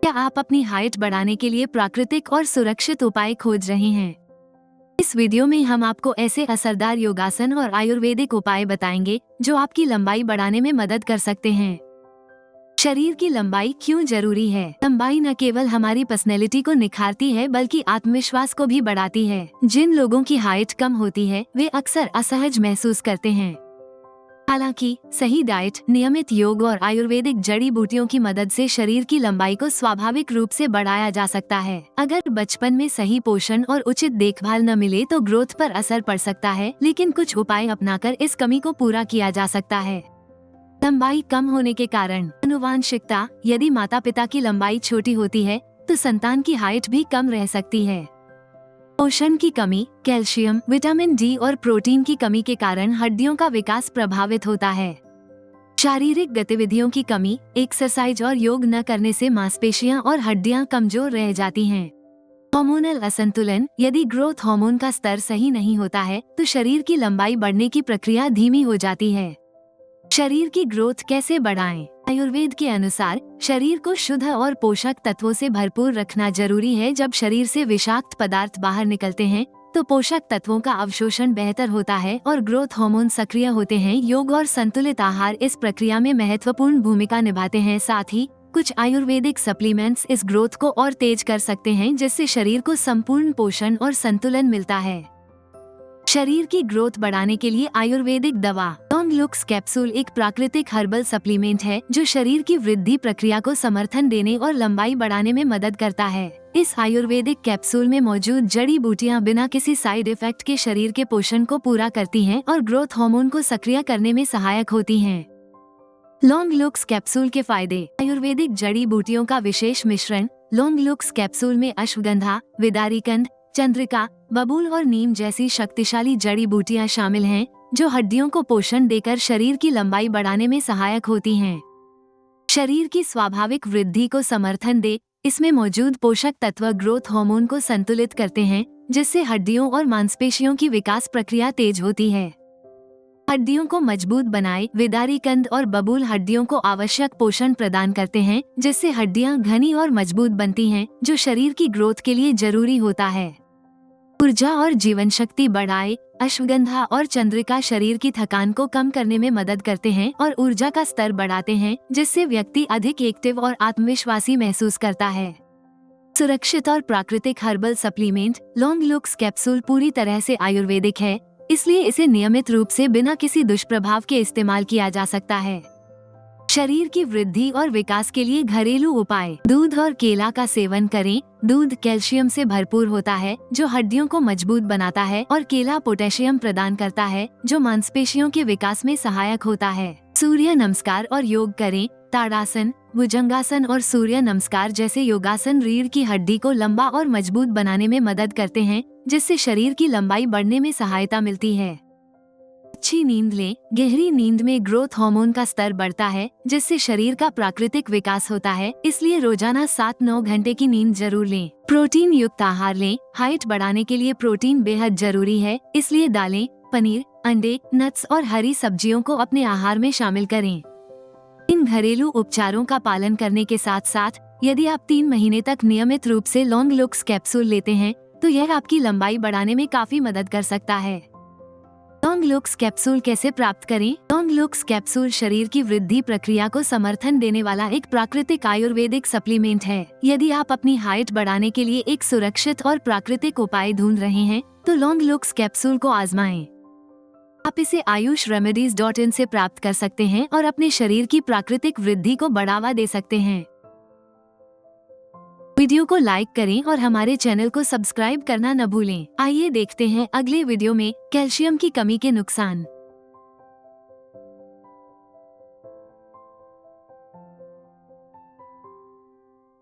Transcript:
क्या आप अपनी हाइट बढ़ाने के लिए प्राकृतिक और सुरक्षित उपाय खोज रहे हैं? इस वीडियो में हम आपको ऐसे असरदार योगासन और आयुर्वेदिक उपाय बताएंगे जो आपकी लंबाई बढ़ाने में मदद कर सकते हैं। शरीर की लंबाई क्यों जरूरी है? लंबाई न केवल हमारी पर्सनैलिटी को निखारती है बल्कि आत्मविश्वास को भी बढ़ाती है। जिन लोगों की हाइट कम होती है वे अक्सर असहज महसूस करते हैं। हालांकि सही डाइट, नियमित योग और आयुर्वेदिक जड़ी बूटियों की मदद से शरीर की लंबाई को स्वाभाविक रूप से बढ़ाया जा सकता है। अगर बचपन में सही पोषण और उचित देखभाल न मिले तो ग्रोथ पर असर पड़ सकता है, लेकिन कुछ उपाय अपनाकर इस कमी को पूरा किया जा सकता है। लंबाई कम होने के कारण आनुवांशिकता, यदि माता पिता की लंबाई छोटी होती है तो संतान की हाइट भी कम रह सकती है। पोषण की कमी, कैल्शियम, विटामिन डी और प्रोटीन की कमी के कारण हड्डियों का विकास प्रभावित होता है। शारीरिक गतिविधियों की कमी, एक्सरसाइज और योग न करने से मांसपेशियां और हड्डियां कमजोर रह जाती हैं। हार्मोनल असंतुलन, यदि ग्रोथ हार्मोन का स्तर सही नहीं होता है तो शरीर की लंबाई बढ़ने की प्रक्रिया धीमी हो जाती है। शरीर की ग्रोथ कैसे बढ़ाएं? आयुर्वेद के अनुसार शरीर को शुद्ध और पोषक तत्वों से भरपूर रखना जरूरी है। जब शरीर से विषाक्त पदार्थ बाहर निकलते हैं तो पोषक तत्वों का अवशोषण बेहतर होता है और ग्रोथ हार्मोन सक्रिय होते हैं। योग और संतुलित आहार इस प्रक्रिया में महत्वपूर्ण भूमिका निभाते हैं। साथ ही कुछ आयुर्वेदिक सप्लीमेंट्स इस ग्रोथ को और तेज कर सकते हैं, जिससे शरीर को संपूर्ण पोषण और संतुलन मिलता है। शरीर की ग्रोथ बढ़ाने के लिए आयुर्वेदिक दवा लॉन्ग लुक्स कैप्सूल एक प्राकृतिक हर्बल सप्लीमेंट है जो शरीर की वृद्धि प्रक्रिया को समर्थन देने और लंबाई बढ़ाने में मदद करता है। इस आयुर्वेदिक कैप्सूल में मौजूद जड़ी बूटियां बिना किसी साइड इफेक्ट के शरीर के पोषण को पूरा करती हैं और ग्रोथ हार्मोन को सक्रिय करने में सहायक होती हैं। लॉन्ग लुक्स कैप्सूल के फायदे। आयुर्वेदिक जड़ी बूटियों का विशेष मिश्रण। लॉन्ग लुक्स कैप्सूल में अश्वगंधा, विदारीकंद, चंद्रिका, बबूल और नीम जैसी शक्तिशाली जड़ी बूटियां शामिल हैं जो हड्डियों को पोषण देकर शरीर की लंबाई बढ़ाने में सहायक होती हैं। शरीर की स्वाभाविक वृद्धि को समर्थन दे। इसमें मौजूद पोषक तत्व ग्रोथ हार्मोन को संतुलित करते हैं, जिससे हड्डियों और मांसपेशियों की विकास प्रक्रिया तेज होती है। हड्डियों को मजबूत बनाए। विदारीकंद और बबूल हड्डियों को आवश्यक पोषण प्रदान करते हैं, जिससे हड्डियां घनी और मजबूत बनती हैं, जो शरीर की ग्रोथ के लिए जरूरी होता है। ऊर्जा और जीवन शक्ति बढ़ाए। अश्वगंधा और चंद्रिका शरीर की थकान को कम करने में मदद करते हैं और ऊर्जा का स्तर बढ़ाते हैं, जिससे व्यक्ति अधिक एक्टिव और आत्मविश्वासी महसूस करता है। सुरक्षित और प्राकृतिक herbal supplement. Long looks capsule पूरी तरह से आयुर्वेदिक है, इसलिए इसे नियमित रूप से बिना किसी दुष्प्रभाव के इस्तेमाल किया जा सकता है। शरीर की वृद्धि और विकास के लिए घरेलू उपाय। दूध और केला का सेवन करें। दूध कैल्शियम से भरपूर होता है जो हड्डियों को मजबूत बनाता है और केला पोटेशियम प्रदान करता है जो मांसपेशियों के विकास में सहायक होता है। सूर्य नमस्कार और योग करें। ताड़ासन, भुजंगासन और सूर्य नमस्कार जैसे योगासन रीढ़ की हड्डी को लंबा और मजबूत बनाने में मदद करते हैं, जिससे शरीर की लंबाई बढ़ने में सहायता मिलती है। अच्छी नींद लें। गहरी नींद में ग्रोथ हार्मोन का स्तर बढ़ता है, जिससे शरीर का प्राकृतिक विकास होता है। इसलिए रोजाना 7-9 घंटे की नींद जरूर लें। प्रोटीन युक्त आहार लें। हाइट बढ़ाने के लिए प्रोटीन बेहद जरूरी है, इसलिए दालें, पनीर, अंडे, नट्स और हरी सब्जियों को अपने आहार में शामिल करें। इन घरेलू उपचारों का पालन करने के साथ साथ यदि आप 3 महीने तक नियमित रूप से लॉन्ग लुक्स कैप्सूल लेते हैं तो यह आपकी लंबाई बढ़ाने में काफी मदद कर सकता है। लॉन्ग लुक्स कैप्सूल कैसे प्राप्त करें? लॉन्ग लुक्स कैप्सूल शरीर की वृद्धि प्रक्रिया को समर्थन देने वाला एक प्राकृतिक आयुर्वेदिक सप्लीमेंट है। यदि आप अपनी हाइट बढ़ाने के लिए एक सुरक्षित और प्राकृतिक उपाय ढूंढ रहे हैं तो लॉन्ग लुक्स कैप्सूल को आजमाएं। आप इसे ayushRemedies.in से प्राप्त कर सकते हैं और अपने शरीर की प्राकृतिक वृद्धि को बढ़ावा दे सकते हैं। वीडियो को लाइक करें और हमारे चैनल को सब्सक्राइब करना न भूलें। आइए देखते हैं अगले वीडियो में कैल्शियम की कमी के नुकसान।